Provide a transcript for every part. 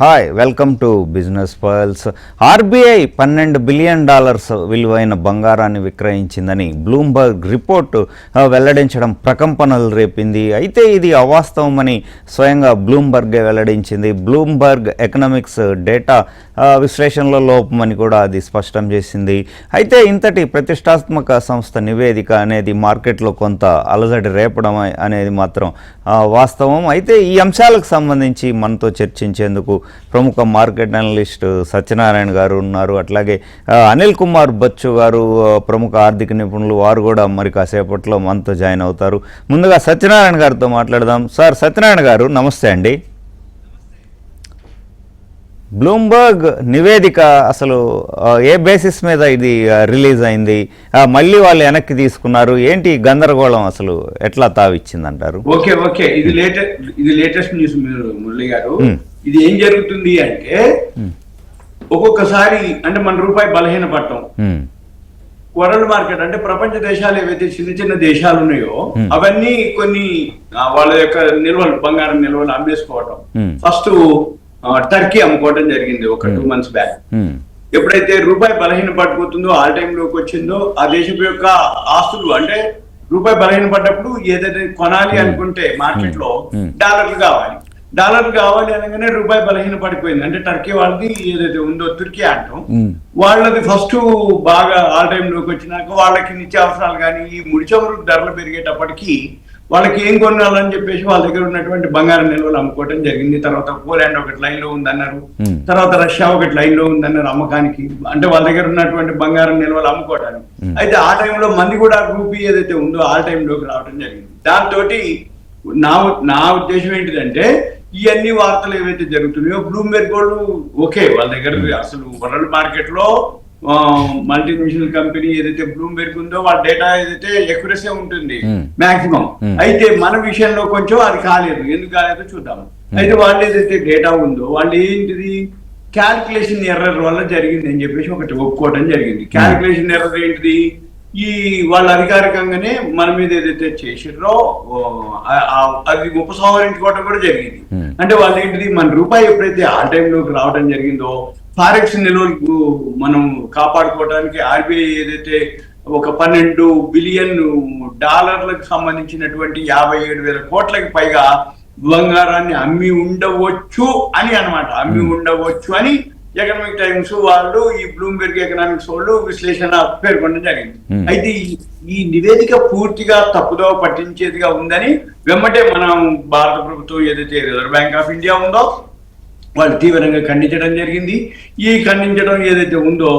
Hi welcome to business pearls. RBI $12 billion విలువైన బంగారాన్ని విక్రయించిందని Bloomberg report వెల్లడించడం ప్రకంపనలు రేపింది. అయితే ఇది అవాస్తవమని స్వయంగా బ్లూంబర్గే వెల్లడించింది. బ్లూంబర్గ్ ఎకనామిక్స్ డేటా విశ్లేషణలో లోపమని కూడా అది స్పష్టం చేసింది. అయితే ఇంతటి ప్రతిష్టాత్మక సంస్థ నివేదిక అనేది మార్కెట్లో కొంత అలజడి రేపడం అనేది మాత్రం వాస్తవం. అయితే ఈ అంశాలకు సంబంధించి మనతో చర్చించేందుకు ప్రముఖ మార్కెట్ అనలిస్ట్ సత్యనారాయణ గారు ఉన్నారు. అట్లాగే అనిల్ కుమార్ బచ్చు గారు ప్రముఖ ఆర్థిక నిపుణులు, వారు కూడా మరి కాసేపట్లో మనతో జాయిన్ అవుతారు. ముందుగా సత్యనారాయణ గారితో మాట్లాడదాం. సార్ సత్యనారాయణ గారు నమస్తే అండి. బ్లూంబర్గ్ నివేదిక అసలు ఏ బేసిస్ మీద ఇది రిలీజ్ అయింది, మళ్ళీ వాళ్ళు వెనక్కి తీసుకున్నారు, ఏంటి గందరగోళం అసలు ఎట్లా తావిచ్చిందంటారు? ఓకే ఇది లేటెస్ట్ న్యూస్ మురళి గారు. ఇది ఏం జరుగుతుంది అంటే ఒక్కొక్కసారి అంటే మన రూపాయి బలహీన పడటం, వరల్డ్ మార్కెట్ అంటే ప్రపంచ దేశాలు ఏవైతే చిన్న చిన్న దేశాలు ఉన్నాయో అవన్నీ కొన్ని వాళ్ళ యొక్క నిల్వలు, బంగారం నిల్వలు అమ్మేసుకోవటం. ఫస్ట్ టర్కీ అమ్ముకోవడం జరిగింది ఒక 2 months బ్యాక్. ఎప్పుడైతే రూపాయి బలహీన పడిపోతుందో, ఆల్ టైమ్ లోకి వచ్చిందో, ఆ దేశం యొక్క ఆస్తులు అంటే రూపాయి బలహీన పడ్డప్పుడు ఏదైతే కొనాలి అనుకుంటే మార్కెట్ లో డాలర్లు కావాలి అనగానే రూపాయి బలహీన పడిపోయింది. అంటే టర్కీ వాళ్ళది ఏదైతే ఉందో తుర్కీ అంటాం, వాళ్ళది ఫస్ట్ బాగా ఆల్ టైమ్ లోకి వచ్చినాక వాళ్ళకి నిత్యావసరాలు కానీ ఈ ముడి చమురు ధరలు పెరిగేటప్పటికి వాళ్ళకి ఏం కొనాలని చెప్పేసి వాళ్ళ దగ్గర ఉన్నటువంటి బంగారం నిల్వలు అమ్ముకోవడం జరిగింది. తర్వాత పోలాండ్ ఒకటి లైన్ లో ఉందన్నారు, తర్వాత రష్యా ఒకటి లైన్ లో ఉందన్నారు అమ్మకానికి, అంటే వాళ్ళ దగ్గర ఉన్నటువంటి బంగారం నిల్వలు అమ్ముకోవడానికి. అయితే ఆ టైంలో మంది కూడా రూపీ ఏదైతే ఉందో ఆల్ టైమ్ లోకి రావడం జరిగింది. దాంతో నా ఉద్దేశం ఏంటిదంటే ఇవన్నీ వార్తలు ఏవైతే జరుగుతున్నాయో బ్లూంబెర్గ్ వాళ్ళు ఓకే, వాళ్ళ దగ్గర అసలు వరల్డ్ మార్కెట్ లో మల్టీనేషనల్ కంపెనీ ఏదైతే బ్లూంబెర్గ్ ఉందో వాళ్ళ డేటా ఏదైతే ఎక్యురసీ ఉంటుంది మాక్సిమం. అయితే మన విషయంలో కొంచెం అది కాలేదు. ఎందుకు కాలేదో చూద్దాం. అయితే వాళ్ళు ఏదైతే డేటా ఉందో వాళ్ళు ఏంటిది క్యాల్కులేషన్ ఎర్రర్ వల్ల జరిగింది అని చెప్పేసి ఒకటి ఒప్పుకోవడం జరిగింది. క్యాల్కులేషన్ ఎర్రర్ ఏంటిది, ఈ వాళ్ళు అధికారికంగానే మన మీద ఏదైతే చేసిర్రో అది ఉపసంహరించుకోవడం కూడా జరిగింది. అంటే వాళ్ళు ఏంటిది, మన రూపాయి ఎప్పుడైతే ఆ టైంలోకి రావడం జరిగిందో ఫారెక్స్ నిల్వలకు మనం కాపాడుకోవడానికి ఆర్బీఐ ఏదైతే ఒక $12 బిలియన్ సంబంధించినటువంటి 57,000 కోట్లకి పైగా బంగారాన్ని అమ్మి ఉండవచ్చు అని అనమాట. అమ్మి ఉండవచ్చు అని ఎకనామిక్ టైమ్స్ వాళ్ళు, ఈ బ్లూంబెర్గ్ ఎకనామిక్స్ వాళ్ళు విశ్లేషణ పేర్కొనడం జరిగింది. అయితే ఈ నివేదిక పూర్తిగా తప్పుదో పట్టించేదిగా ఉందని వెంబటే మనం భారత ప్రభుత్వం ఏదైతే రిజర్వ్ బ్యాంక్ ఆఫ్ ఇండియా ఉందో వాళ్ళు తీవ్రంగా ఖండించడం జరిగింది. ఈ ఖండించడం ఏదైతే ఉందో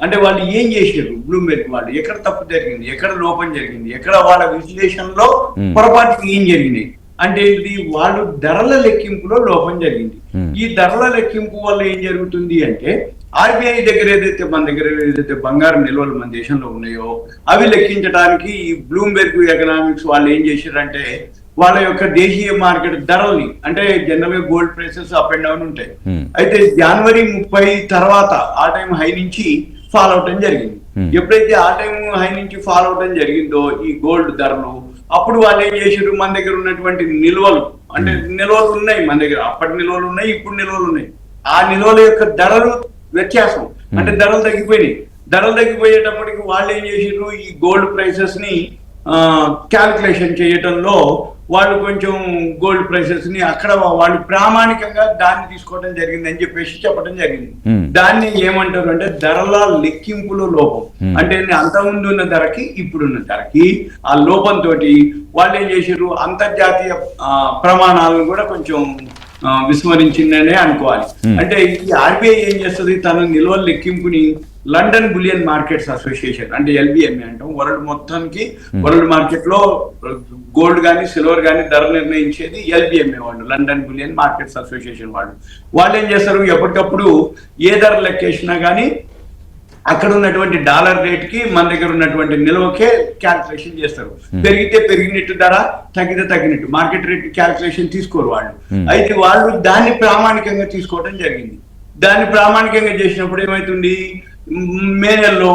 అంటే వాళ్ళు ఏం చేశారు, బ్లూంబెర్గ్ వాళ్ళు ఎక్కడ తప్పు జరిగింది, ఎక్కడ లోపం జరిగింది, ఎక్కడ వాళ్ళ విశ్లేషణలో పొరపాటుకి ఏం జరిగింది అంటే ఇది వాళ్ళు ధరల లెక్కింపులో లోపం జరిగింది. ఈ ధరల లెక్కింపు వల్ల ఏం జరుగుతుంది అంటే ఆర్బీఐ దగ్గర ఏదైతే బంగారం నిల్వలు మన దేశంలో ఉన్నాయో అవి లెక్కించడానికి ఈ బ్లూంబెర్గ్ ఎకనామిక్స్ వాళ్ళు ఏం చేశారంటే వాళ్ళ యొక్క దేశీయ మార్కెట్ ధరల్ని, అంటే జనరల్ గా gold prices up and down ఉంటాయి. అయితే జనవరి 30 తర్వాత ఆ టైం హై నుంచి ఫాల్ అవటం జరిగింది. ఎప్పుడైతే ఆ టైం హై నుంచి ఫాల్ అవటం జరిగిందో ఈ గోల్డ్ ధరలు, అప్పుడు వాళ్ళు ఏం చేశారు, మన దగ్గర ఉన్నటువంటి నిల్వలు, అంటే నిల్వలు ఉన్నాయి మన దగ్గర, అప్పటి నిల్వలు ఉన్నాయి, ఇప్పుడు నిల్వలు ఉన్నాయి, ఆ నిల్వల యొక్క ధరలు వ్యత్యాసం అంటే ధరలు తగ్గిపోయినాయి. ధరలు తగ్గిపోయేటప్పటికి వాళ్ళు ఏం చేశారు, ఈ గోల్డ్ ప్రైసెస్ ని క్యాల్కులేషన్ చేయటంలో వాళ్ళు కొంచెం గోల్డ్ ప్రైసెస్ ని అక్కడ వాళ్ళు ప్రామాణికంగా దాన్ని తీసుకోవడం జరిగింది అని చెప్పేసి చెప్పడం జరిగింది. దాన్ని ఏమంటారు అంటే ధరల లెక్కింపులో లోపం. అంటే అంతకుముందు ఉన్న ధరకి ఇప్పుడున్న ధరకి ఆ లోపంతో వాళ్ళు ఏం చేశారు, అంతర్జాతీయ ప్రమాణాలను కూడా కొంచెం విస్మరించిందనే అనుకోవాలి. అంటే ఈ ఆర్బీఐ ఏం చేస్తుంది, తన నిల్వల లెక్కింపుని లండన్ బులియన్ మార్కెట్స్ అసోసియేషన్ అంటే LBMA అంటాం, వరల్డ్ మార్కెట్ లో గోల్డ్ కానీ సిల్వర్ కానీ ధర నిర్ణయించేది LBMA వాళ్ళు, లండన్ బులియన్ మార్కెట్స్ అసోసియేషన్ వాళ్ళు ఏం చేస్తారు, ఎప్పటికప్పుడు ఏ ధర లెక్కేసినా కానీ అక్కడ ఉన్నటువంటి డాలర్ రేట్ కి మన దగ్గర ఉన్నటువంటి నిల్వకే క్యాల్కులేషన్ చేస్తారు. పెరిగితే పెరిగినట్టు ధర, తగ్గితే తగ్గినట్టు మార్కెట్ రేట్ క్యాల్కులేషన్ తీసుకోరు వాళ్ళు. అయితే వాళ్ళు దాన్ని ప్రామాణికంగా తీసుకోవడం జరిగింది. దాన్ని ప్రామాణికంగా చేసినప్పుడు ఏమైతుంది, మే నెలలో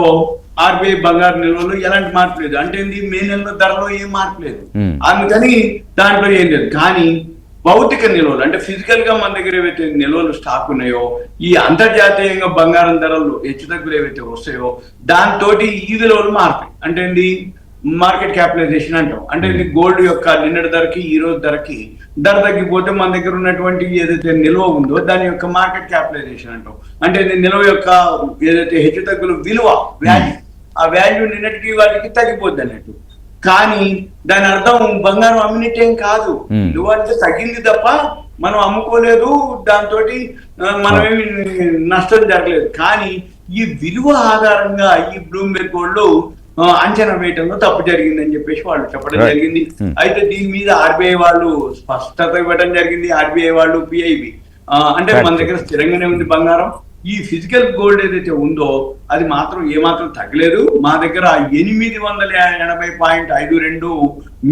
ఆర్బీఐ బంగారు నిల్వలు ఎలాంటి మార్పు లేదు. అంటే మే నెలలో ధరలో ఏం మార్పు లేదు, అందుకని దాంట్లో ఏం లేదు. కానీ భౌతిక నిల్వలు అంటే ఫిజికల్ గా మన దగ్గర ఏవైతే నిల్వలు స్టాక్ ఉన్నాయో, ఈ అంతర్జాతీయంగా బంగారం ధరలు హెచ్చుతగ్గులు ఏవైతే వస్తాయో దాంతో ఈ విలువలు మారుతాయి. అంటే ఏంది మార్కెట్ క్యాపిటలైజేషన్ అంటాం. అంటే ఇది గోల్డ్ యొక్క నిన్నటి ధరకి ఈ రోజు ధరకి ధర తగ్గిపోతే మన దగ్గర ఉన్నటువంటి ఏదైతే నిల్వ ఉందో దాని యొక్క మార్కెట్ క్యాపిటలైజేషన్ అంటాం. అంటే ఇది నిల్వ యొక్క ఏదైతే హెచ్చుతగ్గుల విలువ వాల్యూ, ఆ వాల్యూ నిన్నటికి వాటికి తగ్గిపోద్ది అన్నట్టు. కానీ దాని అర్థం బంగారం అమ్మినట్టేం కాదు, విలువ అంటే తగ్గింది తప్ప మనం అమ్ముకోలేదు, దాంతో మనమేమి నష్టం జరగలేదు. కానీ ఈ విలువ ఆధారంగా ఈ బ్లూంబెర్గ్ గోల్డ్ అంచనా వేయటంలో తప్పు జరిగిందని చెప్పేసి వాళ్ళు చెప్పడం జరిగింది. అయితే దీని మీద ఆర్బీఐ వాళ్ళు స్పష్టత ఇవ్వడం జరిగింది. ఆర్బీఐ వాళ్ళు, పిఐబి అంటే మన దగ్గర స్థిరంగానే ఉంది బంగారం, ఈ ఫిజికల్ గోల్డ్ ఏదైతే ఉందో అది మాత్రం ఏమాత్రం తగ్గలేదు. మా దగ్గర 880.52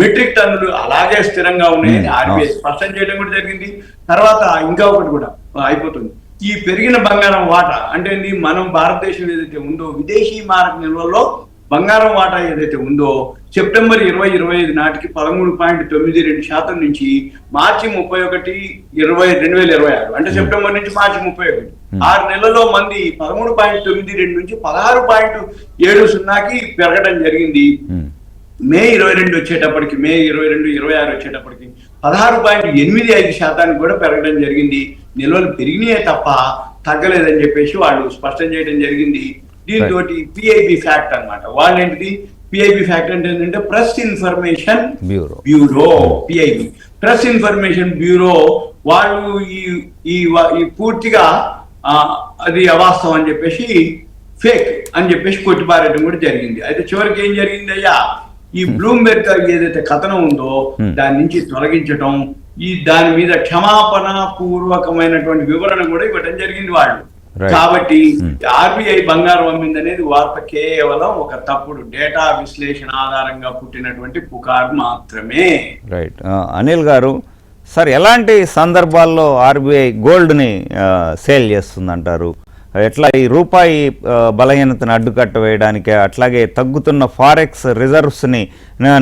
మెట్రిక్ టన్నులు అలాగే స్థిరంగా ఉన్నాయని ఆర్బీఐ స్పష్టం చేయడం కూడా జరిగింది. తర్వాత ఇంకా ఒకటి కూడా అయిపోతుంది, ఈ పెరిగిన బంగారం వాటా అంటే మనం భారతదేశం ఏదైతే ఉందో విదేశీ మారక నిల్వల్లో బంగారం వాటా ఏదైతే ఉందో సెప్టెంబర్ 2025 నాటికి 13.92% నుంచి మార్చి 31, 2026 అంటే సెప్టెంబర్ నుంచి మార్చి 31 6 నెలల్లో మంది 13.92 నుంచి 16.70కి పెరగడం జరిగింది. మే 22 వచ్చేటప్పటికి, మే 22, 26 వచ్చేటప్పటికి 16.85% కూడా పెరగడం జరిగింది. నిల్వలు పెరిగినాయే తప్ప తగ్గలేదని చెప్పేసి వాళ్ళు స్పష్టం చేయడం జరిగింది. దీంతో పిఐబి ఫ్యాక్ట్ అన్నమాట. వాళ్ళు ఏంటిది పిఐబి ఫ్యాక్ట్ అంటే ఏంటంటే press information bureau, PIB press information bureau వాళ్ళు ఈ పూర్తిగా అది అవాస్తవం అని చెప్పేసి, ఫేక్ అని చెప్పేసి కొట్టిపారేయడం కూడా జరిగింది. అయితే చివరికి ఏం జరిగింది అయ్యా, ఈ బ్లూంబెర్గ్ ఏదైతే కథనం ఉందో దాని నుంచి తొలగించడం, దాని మీద క్షమాపణ పూర్వకమైనటువంటి వివరణ కూడా ఇవ్వడం జరిగింది వాళ్ళు. కాబట్టి ఆర్బీఐ బంగారం అమ్మింది అనేది వార్త కేవలం ఒక తప్పుడు డేటా విశ్లేషణ ఆధారంగా పుట్టినటువంటి పుకారు మాత్రమే. రైట్. అనిల్ గారు, సార్ ఎలాంటి సందర్భాల్లో ఆర్బీఐ గోల్డ్ని సేల్ చేస్తుందంటారు? ఎట్లా ఈ రూపాయి బలహీనతను అడ్డుకట్ట వేయడానికే, అట్లాగే తగ్గుతున్న ఫారెక్స్ రిజర్వ్స్ని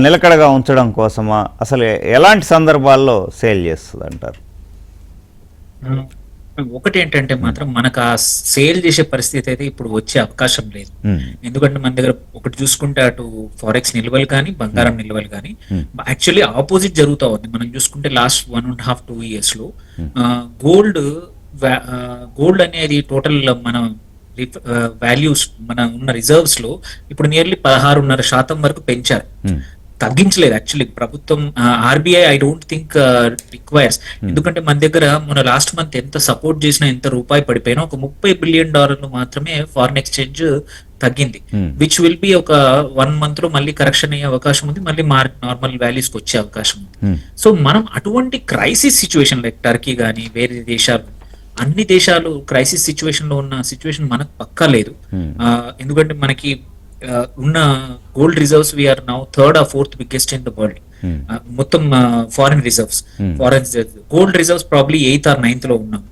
నిలకడగా ఉంచడం కోసమా? అసలు ఎలాంటి సందర్భాల్లో సేల్ చేస్తుంది అంటారు? ఒకటి ఏంటంటే మాత్రం మనకు ఆ సేల్ చేసే పరిస్థితి అయితే ఇప్పుడు వచ్చే అవకాశం లేదు. ఎందుకంటే మన దగ్గర ఒకటి చూసుకుంటే అటు ఫారెక్స్ నిల్వలు కానీ బంగారం నిల్వలు కానీ యాక్చువల్లీ ఆపోజిట్ జరుగుతూ ఉంది. మనం చూసుకుంటే లాస్ట్ 1.5-2 years లో గోల్డ్ అనేది టోటల్ మన వాల్యూస్ మన ఉన్న రిజర్వ్స్ లో ఇప్పుడు నియర్లీ 16.5% వరకు పెంచారు, తగ్గించలేదు. యాక్చువల్లీ ప్రభుత్వం RBI I don't think requires, ఎందుకంటే మన దగ్గర మన లాస్ట్ మంత్ ఎంత సపోర్ట్ చేసినా, ఎంత రూపాయి పడిపోయినా ఒక $30 బిలియన్ మాత్రమే ఫారెన్ ఎక్స్చేంజ్ తగ్గింది, విచ్ విల్ బి ఒక 1 month లో మళ్ళీ కరెక్షన్ అయ్యే అవకాశం ఉంది, మళ్ళీ నార్మల్ వాల్యూస్ కి వచ్చే అవకాశం ఉంది. సో మనం అటువంటి క్రైసిస్ సిచ్యువేషన్ లైక్ టర్కీ కానీ వేరే దేశాలు, అన్ని దేశాలు క్రైసిస్ సిచ్యువేషన్ లో ఉన్న సిచ్యువేషన్ మనకు పక్కా లేదు. ఎందుకంటే మనకి ఉన్న gold reserves we're now 3rd or 4th biggest in the world. మొత్తం foreign reserves, foreign gold reserves probably 8th or 9th లో ఉన్నాం.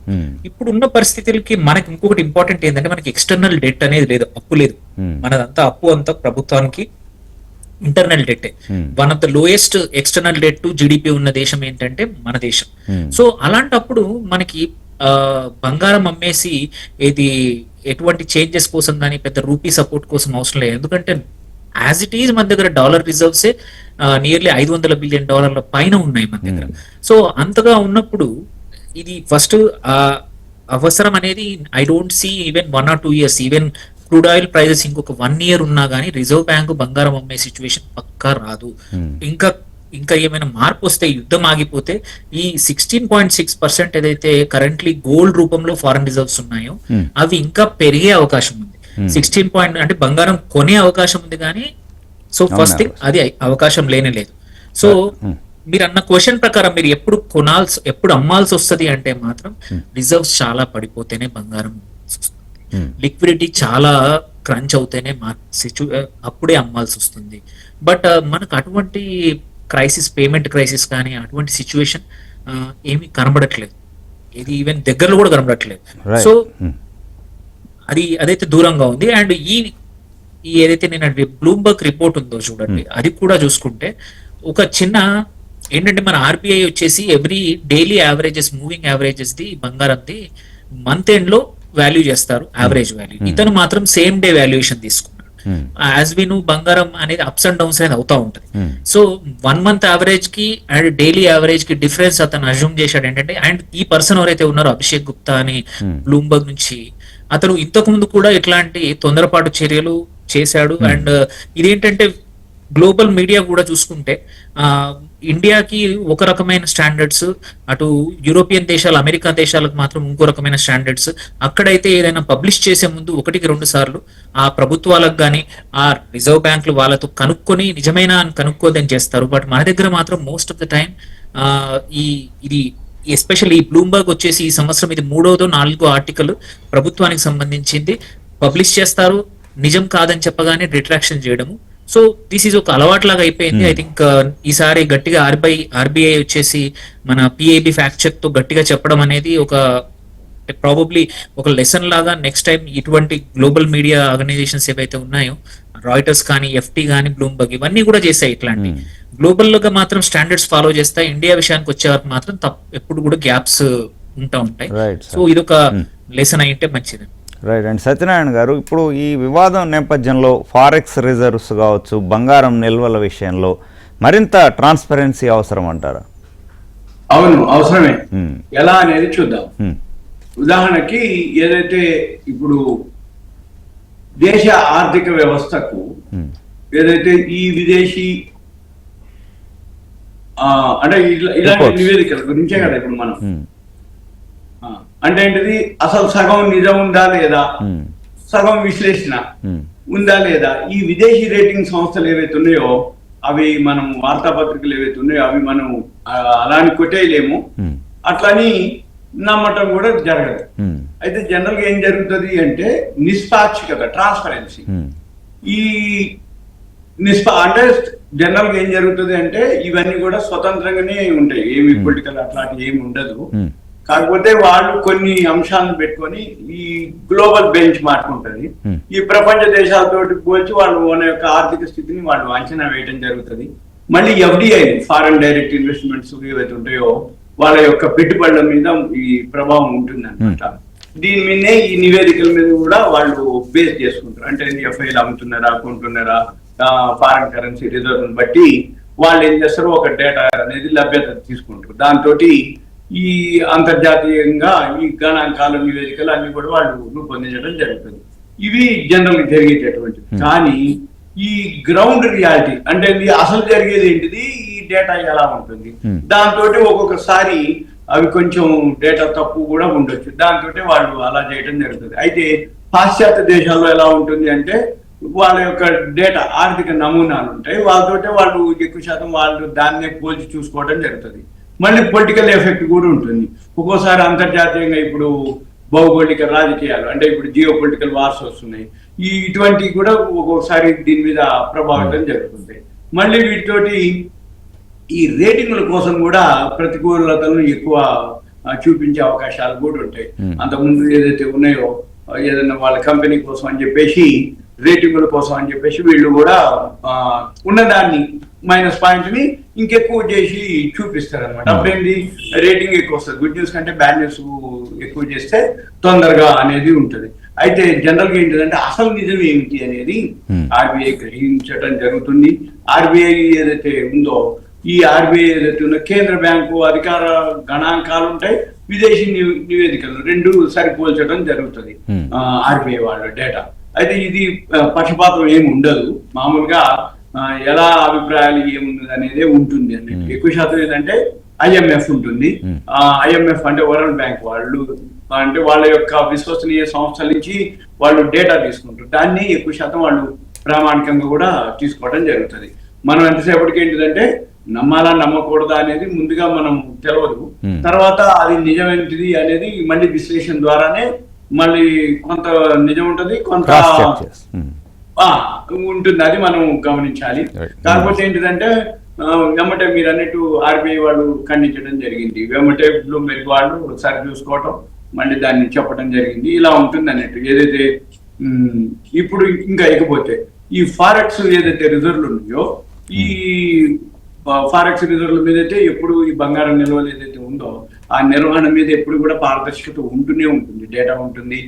ఇప్పుడు ఉన్న పరిస్థితులకి మనకి ఇంకొకటి ఇంపార్టెంట్ ఏంటంటే మనకి ఎక్స్టర్నల్ డెట్ అనేది లేదు, అప్పు లేదు. మనదంతా అప్పు అంతా ప్రభుత్వానికి internal debt. One of the lowest external debt to GDP ఉన్న దేశం ఏంటంటే మన దేశం. సో అలాంటప్పుడు మనకి బంగారం అమ్మేసి ఇది ఎటువంటి చేంజెస్ కోసం కానీ పెద్ద రూపీ సపోర్ట్ కోసం అవసరం లేదు. ఎందుకంటే యాజ్ ఇట్ ఈజ్ మన దగ్గర డాలర్ రిజర్వ్సే నియర్లీ $500 బిలియన్ పైన ఉన్నాయి మన దగ్గర. సో అంతగా ఉన్నప్పుడు ఇది ఫస్ట్ అవసరం అనేది I don't see even 1 or 2 years, even crude oil prices ఇంకొక 1 year ఉన్నా కానీ రిజర్వ్ బ్యాంకు బంగారం అమ్మే సిచ్యువేషన్ పక్కా రాదు. ఇంకా ఏమైనా మార్పు వస్తే, యుద్ధం ఆగిపోతే ఈ 16.6% ఏదైతే కరెంట్లీ గోల్డ్ రూపంలో ఫారెన్ రిజర్వ్స్ ఉన్నాయో అవి ఇంకా పెరిగే అవకాశం ఉంది. 16 అంటే బంగారం కొనే అవకాశం ఉంది కానీ, సో ఫస్ట్ థింగ్ అది అవకాశం లేనే లేదు. సో మీరు అన్న క్వశ్చన్ ప్రకారం మీరు ఎప్పుడు అమ్మాల్సి వస్తుంది అంటే మాత్రం రిజర్వ్స్ చాలా పడిపోతేనే బంగారం వస్తుంది, లిక్విడిటీ చాలా క్రంచ్ అవుతేనే అప్పుడే అమ్మాల్సి వస్తుంది. బట్ మనకు అటువంటి క్రైసిస్, పేమెంట్ క్రైసిస్ కానీ అటువంటి సిచ్యువేషన్ ఏమీ కనబడట్లేదు, ఇది ఈవెన్ దగ్గరలో కూడా కనబడట్లేదు. సో అదైతే దూరంగా ఉంది. అండ్ ఈ ఏదైతే నేను బ్లూంబర్గ్ రిపోర్ట్ ఉందో చూడండి, అది కూడా చూసుకుంటే ఒక చిన్న ఏంటంటే మన ఆర్బీఐ వచ్చేసి every daily averages moving averages the బంగారంది మంత్ ఎండ్ లో వాల్యూ చేస్తారు, యావరేజ్ వాల్యూ. ఇతను మాత్రం సేమ్ డే వాల్యుయేషన్ తీసుకున్నాడు. యాజ్ వి ను బంగారం అనేది అప్స్ అండ్ డౌన్స్ అనేది అవుతా ఉంటది. సో 1 month యావరేజ్ కి అండ్ డైలీ యావరేజ్ కి డిఫరెన్స్ అతను అజ్యూమ్ చేశాడు ఏంటంటే, అండ్ ఈ పర్సన్ ఎవరైతే ఉన్నారో అభిషేక్ గుప్తా అని బ్లూంబర్గ్ నుంచి, అతను ఇంతకు ముందు కూడా ఇట్లాంటి తొందరపాటు చర్యలు చేశాడు. అండ్ ఇదేంటంటే గ్లోబల్ మీడియా కూడా చూసుకుంటే ఇండియాకి ఒక రకమైన స్టాండర్డ్స్, అటు యూరోపియన్ దేశాలు అమెరికా దేశాలకు మాత్రం ఇంకో రకమైన స్టాండర్డ్స్. అక్కడైతే ఏదైనా పబ్లిష్ చేసే ముందు 1-2 సార్లు ఆ ప్రభుత్వాలకు కానీ ఆ రిజర్వ్ బ్యాంకులు వాళ్ళతో కనుక్కొని నిజమైన అని కనుక్కోదని చేస్తారు. బట్ మన దగ్గర మాత్రం మోస్ట్ ఆఫ్ ద టైం ఇది ఎస్పెషల్లీ ఈ బ్లూంబర్గ్ వచ్చేసి ఈ సంవత్సరం ఇది 3వ 4వ ఆర్టికల్ ప్రభుత్వానికి సంబంధించింది పబ్లిష్ చేస్తారు, నిజం కాదని చెప్పగానే రిట్రాక్షన్ చేయడము. సో దిస్ ఈజ్ ఒక అలవాట్లాగా అయిపోయింది. ఐ థింక్ ఈసారి గట్టిగా ఆర్బీఐ వచ్చేసి మన పిఐబి ఫ్యాక్ట్ చెక్ తో గట్టిగా చెప్పడం అనేది ఒక ప్రాబబ్లీ ఒక లెసన్ లాగా నెక్స్ట్ టైం ఇటువంటి గ్లోబల్ మీడియా ఆర్గనైజేషన్స్ ఏవైతే ఉన్నాయో, రాయిటర్స్ కానీ, ఎఫ్టీ కానీ, బ్లూంబర్గ్ ఇవన్నీ కూడా చేస్తాయి ఇట్లాంటి గ్లోబల్ గా మాత్రం స్టాండర్డ్స్ ఫాలో చేస్తాయి. ఇండియా విషయానికి వచ్చే వరకు మాత్రం ఎప్పుడు కూడా గ్యాప్స్ ఉంటాయి. సో ఇదొక లెసన్ అయింటే మంచిది. రైట్. అండ్ సత్యనారాయణ గారు, ఇప్పుడు ఈ వివాదం నేపథ్యంలో ఫారెక్స్ రిజర్వ్స్ కావచ్చు, బంగారం నిల్వల విషయంలో మరింత ట్రాన్స్పరెన్సీ అవసరం అంటారా? అవును, అవసరమే. ఎలా అనేది చూద్దాం. ఉదాహరణకి ఏదైతే ఇప్పుడు దేశ ఆర్థిక వ్యవస్థకు ఏదైతే ఈ విదేశీ అంటే ఇలాంటి నివేదికల గురించే కదా ఇప్పుడు మనం అంటే ఏంటిది, అసలు సగం నిజం ఉందా లేదా, సగం విశ్లేషణ ఉందా లేదా. ఈ విదేశీ రేటింగ్ సంస్థలు ఏవైతే ఉన్నాయో అవి మనం వార్తాపత్రికలు ఏవైతే ఉన్నాయో అవి మనం అలాని కొట్టేయలేము, అట్లని నమ్మటం కూడా జరగదు. అయితే జనరల్ గా ఏం జరుగుతుంది అంటే నిష్పాక్షికత, ట్రాన్స్పరెన్సీ. ఈ అంటే జనరల్ గా ఏం జరుగుతుంది అంటే ఇవన్నీ కూడా స్వతంత్రంగానే ఉంటాయి, ఏమి పొలిటికల్ అట్లాంటి ఏమి ఉండదు. కాకపోతే వాళ్ళు కొన్ని అంశాలను పెట్టుకొని ఈ గ్లోబల్ బెంచ్ మార్క్ ఉంటుంది, ఈ ప్రపంచ దేశాలతో పోల్చి వాళ్ళు మన యొక్క ఆర్థిక స్థితిని వాళ్ళు అంచనా వేయడం జరుగుతుంది. మళ్ళీ ఎఫ్డిఐ, ఫారెన్ డైరెక్ట్ ఇన్వెస్ట్మెంట్స్ ఏవైతే ఉంటాయో వాళ్ళ యొక్క పెట్టుబడుల మీద ఈ ప్రభావం ఉంటుంది అనమాట. దీని మీదనే ఈ నివేదికల మీద కూడా వాళ్ళు బేస్ చేసుకుంటారు. అంటే ఎఫ్ఐలు అమ్ముతున్నారా, కొంటున్నారా, ఫారెన్ కరెన్సీ రిజర్వ్ బట్టి వాళ్ళు ఏం చేస్తారు, ఒక డేటా అనేది లభ్యత తీసుకుంటారు. దాంతో ఈ అంతర్జాతీయంగా ఈ గణాంకాల నివేదికలు అన్ని కూడా వాళ్ళు రూపొందించడం జరుగుతుంది. ఇవి జనరల్ జరిగేటటువంటిది. కానీ ఈ గ్రౌండ్ రియాలిటీ అంటే అసలు జరిగేది ఏంటిది, ఈ డేటా ఎలా ఉంటుంది, దాంతో ఒక్కొక్కసారి అవి కొంచెం డేటా తప్పు కూడా ఉండొచ్చు. దాంతో వాళ్ళు అలా చేయడం జరుగుతుంది. అయితే పాశ్చాత్య దేశాల్లో ఎలా ఉంటుంది అంటే వాళ్ళ యొక్క డేటా ఆర్థిక నమూనాలు ఉంటాయి, వాళ్ళతోటే వాళ్ళు ఎక్కువ శాతం వాళ్ళు దాన్నే పోల్చి చూసుకోవడం జరుగుతుంది. మళ్ళీ పొలిటికల్ ఎఫెక్ట్ కూడా ఉంటుంది. ఒక్కోసారి అంతర్జాతీయంగా ఇప్పుడు భౌగోళిక రాజకీయాలు అంటే ఇప్పుడు జియో పొలిటికల్ వార్స్ వస్తున్నాయి, ఇటువంటివి కూడా ఒక్కొక్కసారి దీని మీద ప్రభావితం జరుగుతుంది. మళ్ళీ వీటితోటి ఈ రేటింగ్ల కోసం కూడా ప్రతికూలతలను ఎక్కువ చూపించే అవకాశాలు కూడా ఉంటాయి. అంతకుముందు ఏదైతే ఉన్నాయో ఏదైనా వాళ్ళ కంపెనీ కోసం అని చెప్పేసి, రేటింగుల కోసం అని చెప్పేసి వీళ్ళు కూడా ఉన్నదాన్ని మైనస్ పాయింట్ ని ఇంకెక్కువ చేసి చూపిస్తారు అనమాట. అప్పుడేంటి, రేటింగ్ ఎక్కువ వస్తుంది. గుడ్ న్యూస్ కంటే బ్యాడ్ న్యూస్ ఎక్కువ చేస్తే తొందరగా అనేది ఉంటుంది. అయితే జనరల్ గా ఏంటిదంటే అసలు నిజం ఏమిటి అనేది ఆర్బీఐ గ్రహించడం జరుగుతుంది. ఆర్బీఐ ఏదైతే ఉందో ఈ ఆర్బీఐ ఏదైతే ఉందో కేంద్ర బ్యాంకు అధికార గణాంకాలు ఉంటాయి, విదేశీ నివేదికలు రెండు సరిపోల్చడం జరుగుతుంది ఆర్బీఐ వాళ్ళ డేటా. అయితే ఇది పక్షపాతం ఏమి ఉండదు, మామూలుగా ఎలా అభిప్రాయాలు ఏముంది అనేది ఉంటుంది అన్నట్టు. ఎక్కువ శాతం ఏంటంటే ఐఎంఎఫ్ ఉంటుంది. ఐఎంఎఫ్ అంటే వరల్డ్ బ్యాంక్ వాళ్ళు, అంటే వాళ్ళ యొక్క విశ్వసనీయ సంస్థల నుంచి వాళ్ళు డేటా తీసుకుంటారు. దాన్ని ఎక్కువ శాతం వాళ్ళు ప్రామాణికంగా కూడా తీసుకోవడం జరుగుతుంది. మనం ఎంతసేపటికి ఏంటిదంటే నమ్మాలా నమ్మకూడదా అనేది ముందుగా మనం తెలియదు, తర్వాత అది నిజమేంటిది అనేది మళ్ళీ విశ్లేషణ ద్వారానే మళ్ళీ కొంత నిజం ఉంటుంది, కొంత ఉంటుంది. అది మనం గమనించాలి. కాకపోతే ఏంటిదంటే వెమ్మటే మీరు అన్నట్టు ఆర్బీఐ వాళ్ళు ఖండించడం జరిగింది, వెమ్మటే బ్లూంబెర్గ్ వాళ్ళు సరి చూసుకోవటం, మళ్ళీ దాన్ని చెప్పడం జరిగింది. ఇలా ఉంటుంది అన్నట్టు. ఏదైతే ఇప్పుడు ఇంకా ఇకపోతే ఈ ఫారెక్స్ ఏదైతే రిజర్వ్లు ఉన్నాయో ఈ ఫారెక్స్ రిజర్వ్ల మీద అయితే ఎప్పుడు ఈ బంగారం నిల్వలు ఏదైతే ఉందో ఆ నిర్వహణ మీద ఎప్పుడు కూడా పారదర్శకత ఉంటూనే ఉంటుంది, డేటా ఉంటుంది,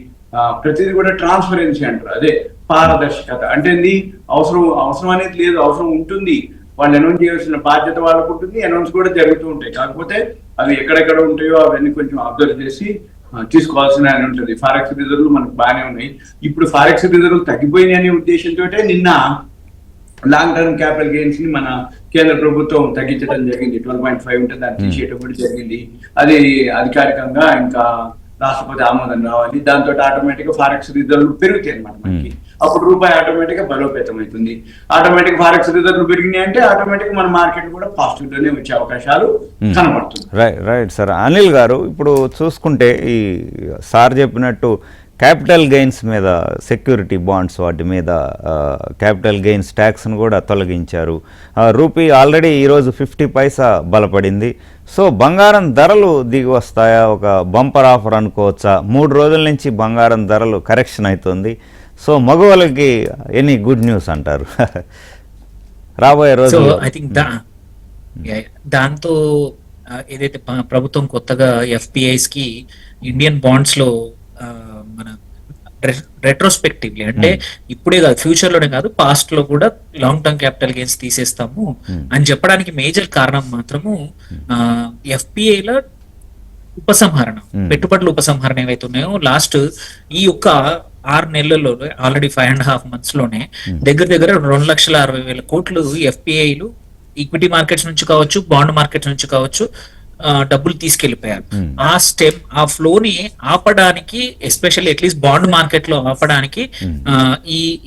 ప్రతిదీ కూడా ట్రాన్స్పరెన్సీ అంటారు, అదే పారదర్శకత అంటే అవసరం అనేది లేదు, అవసరం ఉంటుంది, వాళ్ళు అనౌన్స్ చేయాల్సిన బాధ్యత వాళ్ళకు ఉంటుంది, అనౌన్స్ కూడా జరుగుతూ ఉంటాయి. కాకపోతే అవి ఎక్కడెక్కడ ఉంటాయో అవన్నీ కొంచెం అబ్జర్వ్ చేసి తీసుకోవాల్సిన ఉంటుంది. ఫారెక్స్ రిజర్వ్లు మనకు బాగానే ఉన్నాయి. ఇప్పుడు ఫారెక్స్ రిజర్వ్లు తగ్గిపోయినాయి అనే ఉద్దేశంతో నిన్న లాంగ్ టర్మ్ క్యాపిటల్ గెయిన్స్ ని మన కేంద్ర ప్రభుత్వం తగ్గించడం జరిగింది. 12.5 ఉంటే దాన్ని తీసేయడం కూడా జరిగింది. అది అధికారికంగా ఇంకా రాష్ట్రపతి ఆమోదం రావాలి. దాంతో ఆటోమేటిక్ గా ఫారెక్స్ రిజర్వ్లు పెరుగుతాయి అనమాట మనకి. అప్పుడు రూపాయి ఆటోమేటిక్ గా బలోపేతం అవుతుంది. ఆటోమేటిక్ ఫారెక్స్ రిజర్వ్లు పెరిగినాయి అంటే ఆటోమేటిక్ మన మార్కెట్ కూడా పాజిటివ్ లోనే వచ్చే అవకాశాలు కనబడుతుంది. Right sir. అనిల్ గారు, ఇప్పుడు చూసుకుంటే ఈ సార్ చెప్పినట్టు క్యాపిటల్ గెయిన్స్ మీద సెక్యూరిటీ బాండ్స్ వాటి మీద క్యాపిటల్ గెయిన్స్ ట్యాక్స్ను కూడా తొలగించారు. రూపీ ఆల్రెడీ ఈరోజు 50 పైసా బలపడింది. సో బంగారం ధరలు దిగి వస్తాయా? ఒక బంపర్ ఆఫర్ అనుకోవచ్చా? 3 రోజుల నుంచి బంగారం ధరలు కరెక్షన్ అవుతుంది. సో మగవాళ్ళకి ఎనీ గుడ్ న్యూస్ అంటారు రాబోయే రోజు? ఐ థింక్ దాంతో ఏదైతే ప్రభుత్వం కొత్తగా ఎఫ్పిఐస్ కి ఇండియన్ బాండ్స్ లో మన రెట్రోస్పెక్టివ్లీ అంటే ఇప్పుడే కాదు, ఫ్యూచర్ లోనే కాదు, పాస్ట్ లో కూడా లాంగ్ టర్మ్ క్యాపిటల్ గెయిన్స్ తీసేస్తాము అని చెప్పడానికి మేజర్ కారణం మాత్రము ఎఫ్పిఐల ఉపసంహరణ, పెట్టుబడుల ఉపసంహరణ ఏవైతే ఉన్నాయో లాస్ట్ ఈ యొక్క 6 నెలల్లో ఆల్రెడీ 5.5 months లోనే దగ్గర 2,60,000 కోట్లు ఎఫ్పిఐలు ఈక్విటీ మార్కెట్స్ నుంచి కావచ్చు, బాండ్ మార్కెట్స్ నుంచి కావచ్చు డబ్బులు తీసుకెళ్లిపోయారు. ఆ ఫ్లోని ఆపడానికి, ఎస్పెషల్లీ అట్లీస్ట్ బాండ్ మార్కెట్ లో ఆపడానికి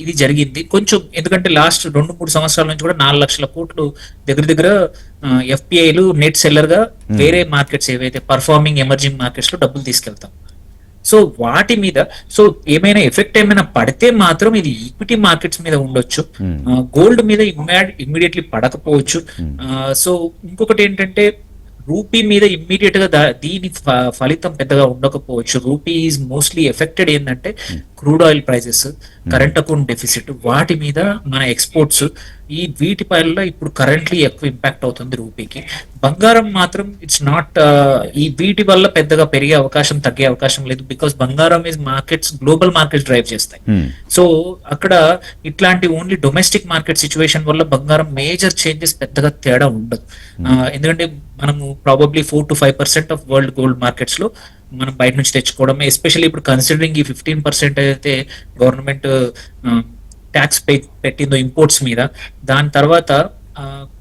ఇది జరిగింది కొంచెం. ఎందుకంటే లాస్ట్ 2-3 సంవత్సరాల నుంచి కూడా 4 లక్షల కోట్లు దగ్గర ఎఫ్పిఐలు నెట్ సెల్లర్ గా వేరే మార్కెట్స్ ఏవైతే పర్ఫార్మింగ్ ఎమర్జింగ్ మార్కెట్స్ లో డబ్బులు తీసుకెళ్తాం. సో వాటి మీద ఏమైనా ఎఫెక్ట్ ఏమైనా పడితే మాత్రం ఇది ఈక్విటీ మార్కెట్స్ మీద ఉండొచ్చు, గోల్డ్ మీద ఇమ్మీడియట్లీ పడకపోవచ్చు. సో ఇంకొకటి ఏంటంటే రూపీ మీద ఇమ్మీడియట్ గా దీని ఫలితం పెద్దగా ఉండకపోవచ్చు. రూపీ ఈజ్ మోస్ట్లీ ఎఫెక్టెడ్ ఏంటంటే crude oil prices, current account deficit, వాటి మీద మన ఎక్స్పోర్ట్స్, వీటి పైన ఇప్పుడు కరెంట్లీ ఎక్కువ ఇంపాక్ట్ అవుతుంది రూపీకి. బంగారం మాత్రం ఇట్స్ నాట్, వీటి వల్ల పెద్దగా పెరిగే అవకాశం, తగ్గే అవకాశం లేదు. బికాస్ బంగారం is markets, global markets drive చేస్తాయి. సో అక్కడ ఇట్లాంటి ఓన్లీ డొమెస్టిక్ మార్కెట్ సిచ్యువేషన్ వల్ల బంగారం మేజర్ చేంజెస్ పెద్దగా తేడా ఉండదు. ఎందుకంటే మనము probably 4 to 5% of world gold markets లో మనం బయట నుంచి తెచ్చుకోవడమే. ఎస్పెషల్లీ ఇప్పుడు కన్సిడరింగ్ ఈ 15% అయితే గవర్నమెంట్ ట్యాక్స్ పెట్టిందో ఇంపోర్ట్స్ మీద, దాని తర్వాత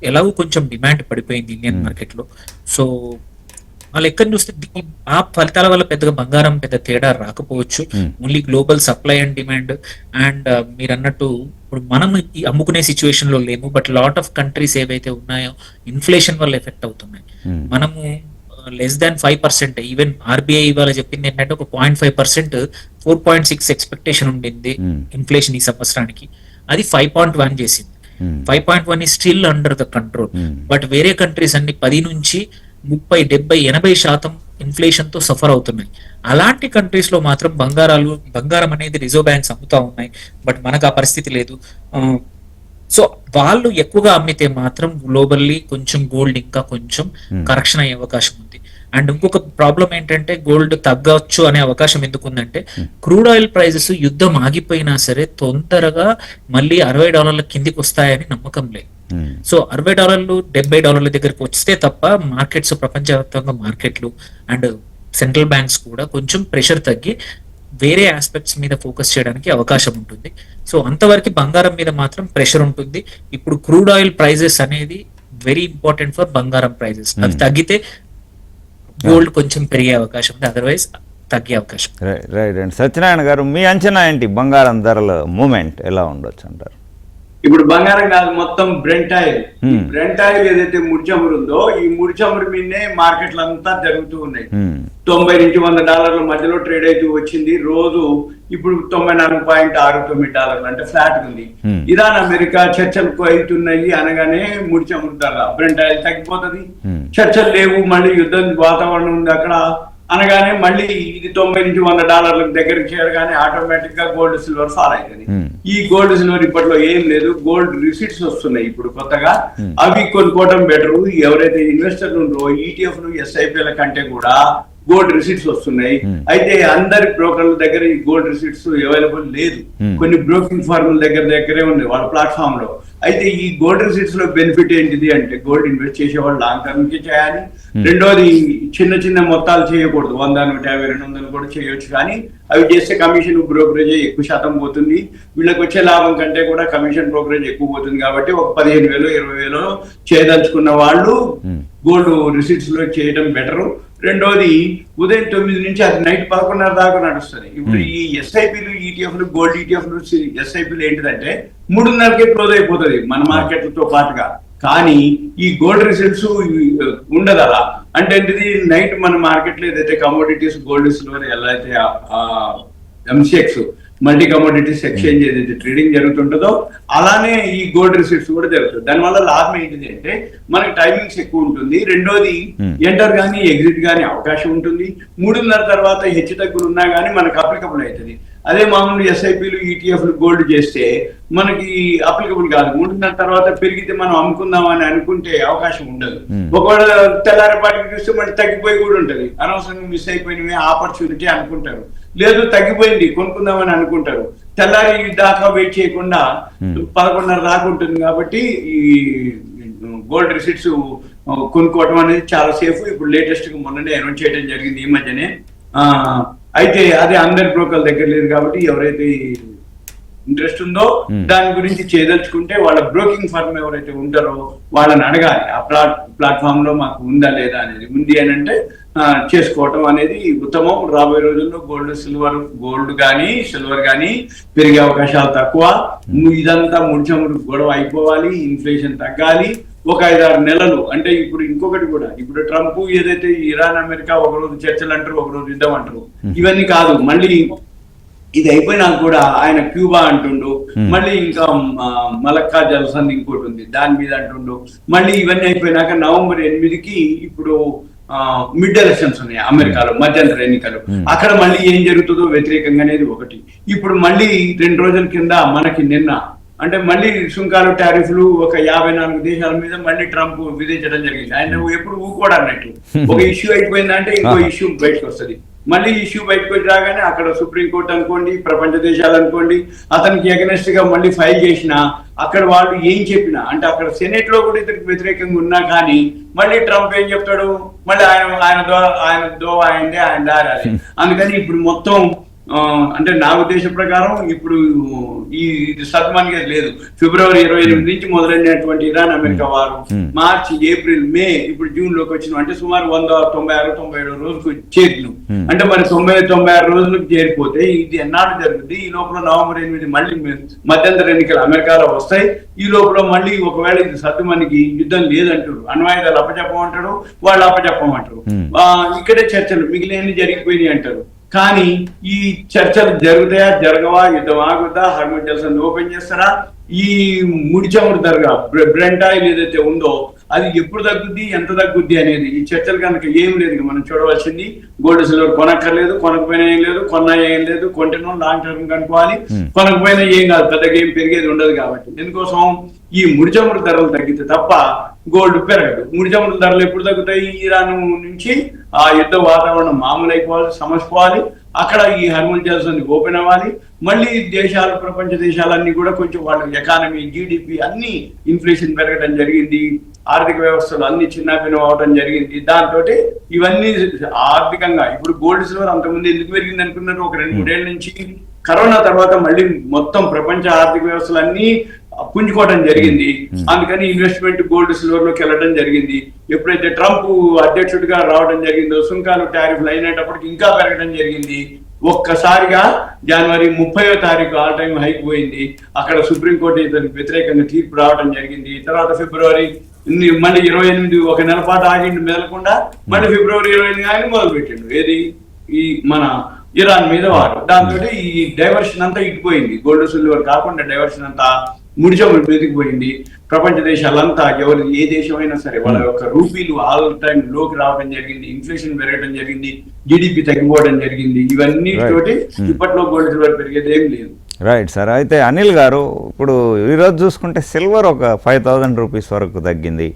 ఎలాగో కొంచెం డిమాండ్ పడిపోయింది ఇండియన్ మార్కెట్ లో. సో ఆ లెక్కను చూస్తే ఆ ఫలితాల వల్ల పెద్దగా బంగారం పెద్ద తేడా రాకపోవచ్చు. Only global supply and demand and మీరు అన్నట్టు ఇప్పుడు మనం అమ్ముకునే సిచ్యువేషన్ లో లేము, బట్ లాట్ ఆఫ్ కంట్రీస్ ఏవైతే ఉన్నాయో ఇన్ఫ్లేషన్ వల్ల ఎఫెక్ట్ అవుతున్నాయి. మనము లెస్ దాన్ 5%, ఈవెన్ ఆర్బీఐ ఇవాళ చెప్పింది ఏంటంటే ఒక 0.5%, 4.6 ఎక్స్పెక్టేషన్ ఉండింది ఇన్ఫ్లేషన్ ఈ సంవత్సరానికి, అది 5.1 చేసింది. 5.1 is still under the control. But వేరే కంట్రీస్ అన్ని 10 నుంచి 30, 70, 80% ఇన్ఫ్లేషన్ తో సఫర్ అవుతున్నాయి. అలాంటి కంట్రీస్ లో మాత్రం బంగారం అనేది రిజర్వ్ బ్యాంక్స్ అమ్ముతా ఉన్నాయి, బట్ మనకు ఆ పరిస్థితి లేదు. సో వాళ్ళు ఎక్కువగా అమ్మితే మాత్రం గ్లోబల్లీ కొంచెం గోల్డ్ ఇంకా కొంచెం కరెక్షన్ అయ్యే అవకాశం ఉంది. అండ్ ఇంకొక ప్రాబ్లం ఏంటంటే గోల్డ్ తగ్గవచ్చు అనే అవకాశం ఎందుకుందంటే క్రూడ్ ఆయిల్ ప్రైజెస్ యుద్ధం ఆగిపోయినా సరే తొందరగా మళ్ళీ $60 కిందికి వస్తాయని నమ్మకం లేదు. సో $60, $70 దగ్గరికి వస్తే తప్ప మార్కెట్స్, ప్రపంచవ్యాప్తంగా మార్కెట్లు అండ్ సెంట్రల్ బ్యాంక్స్ కూడా కొంచెం ప్రెషర్ తగ్గి వేరే ఆస్పెక్ట్స్ మీద ఫోకస్ చేయడానికి అవకాశం ఉంటుంది. సో అంతవరకు బంగారం మీద మాత్రం ప్రెషర్ ఉంటుంది. ఇప్పుడు క్రూడ్ ఆయిల్ ప్రైజెస్ అనేది వెరీ ఇంపార్టెంట్ ఫర్ బంగారం ప్రైజెస్. అది తగ్గితే గోల్డ్ కొంచెం పెరిగే అవకాశం ఉంది, అదర్వైజ్ తగ్గే అవకాశం. రైట్ అండి. సత్యనారాయణ గారు, మీ అంచనా ఏంటి? బంగారం ధరల మూమెంట్ ఎలా ఉండొచ్చు అంటారు? ఇప్పుడు బంగారం కాదు, మొత్తం బ్రెంట్ ఆయిల్ ఏదైతే ముడిచమురు ఉందో ఈ ముడిచమురు మీదనే మార్కెట్లు అంతా జరుగుతూ ఉన్నాయి. $90 నుంచి $100 మధ్యలో ట్రేడ్ అయితే వచ్చింది. రోజు ఇప్పుడు $94.69 అంటే ఫ్లాట్ ఉంది. ఇరాన్ అమెరికా చర్చలకు అవుతున్నాయి అనగానే ముడిచమురు ధర బ్రెంట్ ఆయిల్ తగ్గిపోతుంది. చర్చలు లేవు, మళ్ళీ యుద్ధం వాతావరణం ఉంది, అక్కడ అనగానే మళ్ళీ ఇది $90 నుంచి $100 దగ్గరికి ఆటోమేటిక్ గా గోల్డ్ సిల్వర్ ఫాల్ అవుతుంది. ఈ గోల్డ్ సిల్వర్ ఇప్పట్లో ఏం లేదు, గోల్డ్ రిసీట్స్ వస్తున్నాయి ఇప్పుడు కొత్తగా, అవి కొనుక్కోవడం బెటర్. ఎవరైతే ఇన్వెస్టర్లు ఉన్నారో ఈటీఎఫ్లు ఎస్ఐపిల కంటే కూడా గోల్డ్ రిసీట్స్ వస్తున్నాయి. అయితే అందరి బ్రోకర్ల దగ్గర ఈ గోల్డ్ రిసీట్స్ అవైలబుల్ లేదు, కొన్ని బ్రోకింగ్ ఫార్ముల దగ్గరే ఉన్నాయి వాళ్ళ ప్లాట్ఫామ్ లో. అయితే ఈ గోల్డ్ రిసీట్స్ లో బెనిఫిట్ ఏంటిది అంటే గోల్డ్ ఇన్వెస్ట్ చేసే వాళ్ళు లాంగ్ టర్మ్ కి చేయాలి. రెండోది చిన్న మొత్తాలు చేయకూడదు, 100, 150, 200 కూడా చేయొచ్చు. కానీ అవి చేస్తే కమిషన్ బ్రోకరేజ్ ఎక్కువ శాతం పోతుంది, వీళ్ళకి వచ్చే లాభం కంటే కూడా కమిషన్ బ్రోకరేజ్ ఎక్కువ పోతుంది. కాబట్టి ఒక 15,000, 20,000 చేయదలుచుకున్న వాళ్ళు గోల్డ్ రిసీట్స్ లో చేయడం బెటరు. రెండోది ఉదయం 9 నుంచి అది నైట్ 11:30 దాకా నడుస్తుంది. ఇప్పుడు ఈ ఎస్ఐపిలు ఈటీఎఫ్లు గోల్డ్ ఈటీఎఫ్లు ఎస్ఐపిలు ఏంటిదంటే 3:30కే క్లోజ్ అయిపోతుంది మన మార్కెట్లతో పాటుగా. కానీ ఈ గోల్డ్ రిసల్ట్స్ ఉండదు అలా. అంటే ఏంటిది, నైట్ మన మార్కెట్ లో ఏదైతే కమోడిటీస్ గోల్డ్ సిల్వర్ ఎలా అయితే ఎంసీఎక్స్ మల్టీ కమోడిటీస్ ఎక్స్చేంజ్ ఏదైతే ట్రేడింగ్ జరుగుతుంటుందో అలానే ఈ గోల్డ్ రిసీట్స్ కూడా జరుగుతుంది. దానివల్ల లాభం ఏంటిది అంటే మనకి టైమింగ్స్ ఎక్కువ ఉంటుంది. రెండోది ఎంటర్ కానీ ఎగ్జిట్ కానీ అవకాశం ఉంటుంది. 3:30 తర్వాత హెచ్చు తగ్గులు ఉన్నా కానీ మనకు అప్లికబుల్ అవుతుంది. అదే మామూలు ఎస్ఐపిలు ఈటీఎఫ్లు గోల్డ్ చేస్తే మనకి అప్లికబుల్ కాదు. 3:30 తర్వాత పెరిగితే మనం అమ్ముకుందాం అని అనుకుంటే అవకాశం ఉండదు. ఒకవేళ తెల్లారిపాటికి చూస్తే మళ్ళీ తగ్గిపోయి కూడా ఉంటది. అనవసరంగా మిస్ అయిపోయినవి ఆపర్చునిటీ అనుకుంటారు, లేదు తగ్గిపోయింది కొనుక్కుందామని అనుకుంటారు. తెల్లారి దాకా వెయిట్ చేయకుండా 11:30 దాకా ఉంటుంది. కాబట్టి ఈ గోల్డ్ రిసీట్స్ కొనుక్కోవడం అనేది చాలా సేఫ్. ఇప్పుడు లేటెస్ట్ గా మొన్ననే అనౌన్స్ చేయడం జరిగింది ఈ మధ్యనే. అయితే అది అందరి బ్రోకర్ల దగ్గర లేదు కాబట్టి ఎవరైతే ఇంట్రెస్ట్ ఉందో దాని గురించి చేయదలుచుకుంటే వాళ్ళ బ్రోకింగ్ ఫర్మ్ ఎవరైతే ఉంటారో వాళ్ళని అడగాలి, ఆ ప్లాట్ఫామ్ లో మాకు ఉందా లేదా అనేది. ఉంది అని అంటే చేసుకోవటం అనేది ఉత్తమం. రాబోయే రోజుల్లో గోల్డ్ కానీ సిల్వర్ కానీ పెరిగే అవకాశాలు తక్కువ. ఇదంతా ముడిచముడు గొడవ అయిపోవాలి, ఇన్ఫ్లేషన్ తగ్గాలి. ఒక 5-6 నెలలు అంటే ఇప్పుడు ఇంకొకటి కూడా, ఇప్పుడు ట్రంప్ ఏదైతే ఇరాన్ అమెరికా ఒకరోజు చర్చలు అంటారు, ఒకరోజు యుద్ధం అంటారు, ఇవన్నీ కాదు. మళ్ళీ ఇది అయిపోయినా కూడా ఆయన క్యూబా అంటుండు, మళ్ళీ ఇంకా మలక్కా జలసంధి ఇంకోటి ఉంది దాని మీద అంటుండు. మళ్ళీ ఇవన్నీ అయిపోయినాక November 8కి ఇప్పుడు మిడ్ ఎలక్షన్స్ ఉన్నాయి అమెరికాలో, మధ్యంతర ఎన్నికలు. అక్కడ మళ్ళీ ఏం జరుగుతుందో వ్యతిరేకంగా అనేది ఒకటి. ఇప్పుడు మళ్ళీ 2 రోజుల కింద మనకి నిన్న అంటే మళ్ళీ సుంకాలు టారిఫ్లు ఒక 54 దేశాల మీద మళ్ళీ ట్రంప్ విధించడం జరిగింది. ఆయన ఎప్పుడు ఊకోడు అన్నట్టు. ఒక ఇష్యూ అయిపోయిందంటే ఇంకో ఇష్యూ బయటకు వస్తుంది. మళ్ళీ ఇష్యూ బయటకు వచ్చి రాగానే అక్కడ సుప్రీంకోర్టు అనుకోండి, ప్రపంచ దేశాలు అనుకోండి, అతనికి ఎగనెస్ట్ గా మళ్ళీ ఫైల్ చేసినా అక్కడ వాళ్ళు ఏం చెప్పినా, అంటే అక్కడ సెనేట్ లో కూడా ఇతనికి వ్యతిరేకంగా ఉన్నా కానీ మళ్ళీ ట్రంప్ ఏం చెప్తాడు, మళ్ళీ ఆయన దోవ అయిందే, ఆయన దారాలి. అందుకని ఇప్పుడు మొత్తం అంటే నా ఉద్దేశం ప్రకారం ఇప్పుడు ఇది సద్మానిగా లేదు. February 28 నుంచి మొదలైనటువంటి ఇరాన్ అమెరికా వారు మార్చి, ఏప్రిల్, మే, ఇప్పుడు జూన్ లోకి వచ్చిన అంటే సుమారు 196-97 రోజులకు చేరిను. అంటే మరి 90-96 రోజులకు చేరిపోతే ఇది ఎన్నాళ్ళు జరుగుతుంది. ఈ లోపల November 8 మళ్ళీ మధ్యంతర ఎన్నికలు అమెరికాలో వస్తాయి. ఈ లోపల మళ్ళీ ఒకవేళ ఇది సద్దుమణికి యుద్ధం లేదంటారు, అణ్వాయుధాలు అప్పచెప్పమంటారు, వాళ్ళు అప్పచెప్పమంటారు, ఇక్కడే చర్చలు మిగిలిన జరిగిపోయినాయి అంటారు. కానీ ఈ చర్చలు జరుగుతాయా, జరగవా, యుద్ధం ఆగుద్దా, హర్మన్ జల్సన్ ఓపెన్ చేస్తారా, ఈ ముడిచముడు ధరగా బ్రెంట్ ఆయిల్ ఏదైతే ఉందో అది ఎప్పుడు తగ్గుద్ది, ఎంత తగ్గుద్ది అనేది ఈ చర్చలు కనుక ఏం లేదు. మనం చూడవలసింది గోల్డ్ సిల్వర్ కొనక్కర్లేదు, కొనకపోయినా ఏం లేదు, కొన్నా ఏం లేదు, కొంటేనో లాంగ్ టర్మ్ కనుక్కోవాలి, కొనకపోయినా ఏం కాదు, పెద్దగా ఏం పెరిగేది ఉండదు. కాబట్టి ఎందుకోసం ఈ ముడిచముడు ధరలు తగ్గితే తప్ప గోల్డ్ పెరగదు. ముడిచముడు ధరలు ఎప్పుడు తగ్గుతాయి, ఇరాన్ నుంచి ఆ యుద్ధ వాతావరణం మామూలు అయిపోవాలి, సమసిపోవాలి, అక్కడ ఈ హర్మన్ జల్సన్ ఓపెన్ అవ్వాలి, మళ్ళీ దేశాలు, ప్రపంచ దేశాలన్నీ కూడా కొంచెం వాళ్ళ ఎకానమీ, జీడిపి అన్ని ఇన్ఫ్లేషన్ పెరగడం జరిగింది, ఆర్థిక వ్యవస్థలు అన్ని చిన్నాభిన్నం అవడం జరిగింది. దాంతో ఇవన్నీ ఆర్థికంగా ఇప్పుడు గోల్డ్ సిల్వర్ అంతకుముందు ఎందుకు పెరిగింది అనుకున్నారు, ఒక 2-3 ఏళ్ల నుంచి కరోనా తర్వాత మళ్ళీ మొత్తం ప్రపంచ ఆర్థిక వ్యవస్థలు అన్ని పుంజుకోవడం జరిగింది. అందుకని ఇన్వెస్ట్మెంట్ గోల్డ్ సిల్వర్ లోకి వెళ్ళడం జరిగింది. ఎప్పుడైతే ట్రంప్ అధ్యక్షుడిగా రావడం జరిగిందో సుంకాలు టారిఫ్లు అయినప్పటికీ ఇంకా పెరగడం జరిగింది. ఒక్కసారిగా జనవరి 30వ తారీఖు ఆల్ టైమ్ హైక్ పోయింది. అక్కడ సుప్రీంకోర్టు ఇతనికి వ్యతిరేకంగా తీర్పు రావడం జరిగింది. తర్వాత ఫిబ్రవరి మళ్ళీ 28 ఒక నెల పాటు ఆగిండు మెదలకుండా, మళ్ళీ ఫిబ్రవరి 28 ఆయన మొదలు పెట్టిండు. ఏది ఈ మన ఇరాన్ మీద వారు. దాంతో ఈ డైవర్షన్ అంతా ఇటుపోయింది. గోల్డ్ సిల్వర్ కాకుండా డైవర్షన్ అంతా ముడిచం మీదకి పోయింది. ప్రపంచ దేశాలంతా ఎవరు ఏ దేశమైనా సరే వాళ్ళ యొక్క రూపీలు ఆల్ టైం లోకి రావడం జరిగింది, ఇన్ఫ్లేషన్ పెరగడం జరిగింది, జీడిపి తగ్గిపోవడం జరిగింది. ఇవన్నీ తోటి ఇప్పట్లో గోల్డ్ సిల్వర్ పెరిగేది ఏం లేదు. Right sir. అయితే అనిల్ గారు, ఇప్పుడు ఈరోజు చూసుకుంటే సిల్వర్ ఒక 5,000 రూపీస్ వరకు తగ్గింది,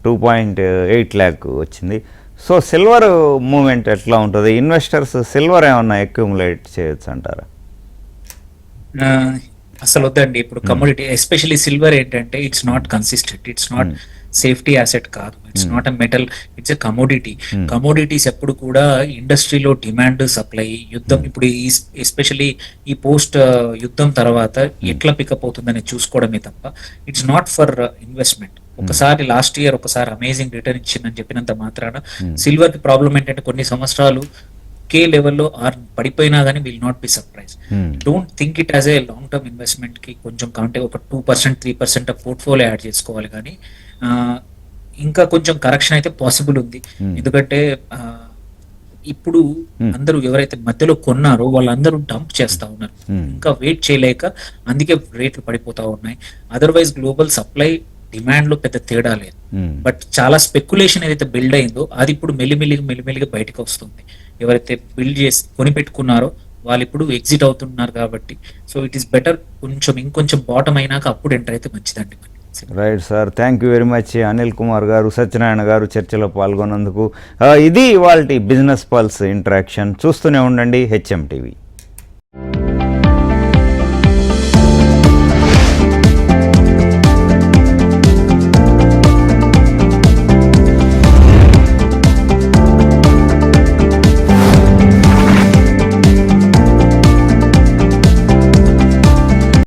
2.8 lakh వచ్చింది. సో సిల్వర్ మూమెంట్ ఎట్లా ఉంటుంది? ఇన్వెస్టర్స్ సిల్వర్ ఏమన్నా అక్యూములేట్ చేయొచ్చు అంటారా? అసలు వద్దండి. ఇప్పుడు కమోడిటీ ఎస్పెషల్లీ సిల్వర్ ఏంటంటే it's not consistent, it's not safety asset కాదు, it's not a metal, it's a commodity. Commodities ఎప్పుడు కూడా ఇండస్ట్రీలో డిమాండ్ సప్లై యుద్ధం, ఇప్పుడు ఎస్పెషల్లీ ఈ పోస్ట్ యుద్ధం తర్వాత ఎట్లా పికప్ అవుతుందని చూసుకోవడమే తప్ప ఇట్స్ నాట్ ఫర్ ఇన్వెస్ట్మెంట్. ఒకసారి లాస్ట్ ఇయర్ ఒకసారి అమేజింగ్ రిటర్న్ ఇచ్చిందని చెప్పినంత మాత్రాన సిల్వర్ కి ప్రాబ్లం ఏంటంటే కొన్ని సంవత్సరాలు కే లెవెల్లో పడిపోయినా కానీ will not be surprise. Don't think it as a long term investment కి కొంచెం కాంటే ఒక 2% 3% పోర్ట్ఫోలియో యాడ్ చేసుకోవాలి. కానీ ఇంకా కొంచెం కరెక్షన్ అయితే పాసిబుల్ ఉంది. ఎందుకంటే ఇప్పుడు అందరూ ఎవరైతే మధ్యలో కొన్నారో వాళ్ళందరూ డంప్ చేస్తా ఉన్నారు, ఇంకా వెయిట్ చేయలేక, అందుకే రేట్లు పడిపోతా ఉన్నాయి. అదర్వైజ్ గ్లోబల్ సప్లై డిమాండ్ లో పెద్ద తేడా లేదు. బట్ చాలా స్పెక్యులేషన్ ఏదైతే బిల్డ్ అయిందో అది ఇప్పుడు మెల్లిమెల్లిగా బయటకు వస్తుంది. ఎవరైతే బిల్డ్ చేసి కొనిపెట్టుకున్నారో వాళ్ళు ఇప్పుడు ఎగ్జిట్ అవుతున్నారు కాబట్టి సో ఇట్ ఈస్ బెటర్ ఇంకొంచెం బాటమ్ అయినాక అప్పుడు ఎంటర్ అయితే మంచిదండి. Right sir, thank you very much Anil Kumar గారు, సత్యనారాయణ గారు చర్చలో పాల్గొన్నందుకు. ఇది ఇవాల్టి బిజినెస్ పల్స్ ఇంటరాక్షన్. చూస్తూనే ఉండండి HM TV.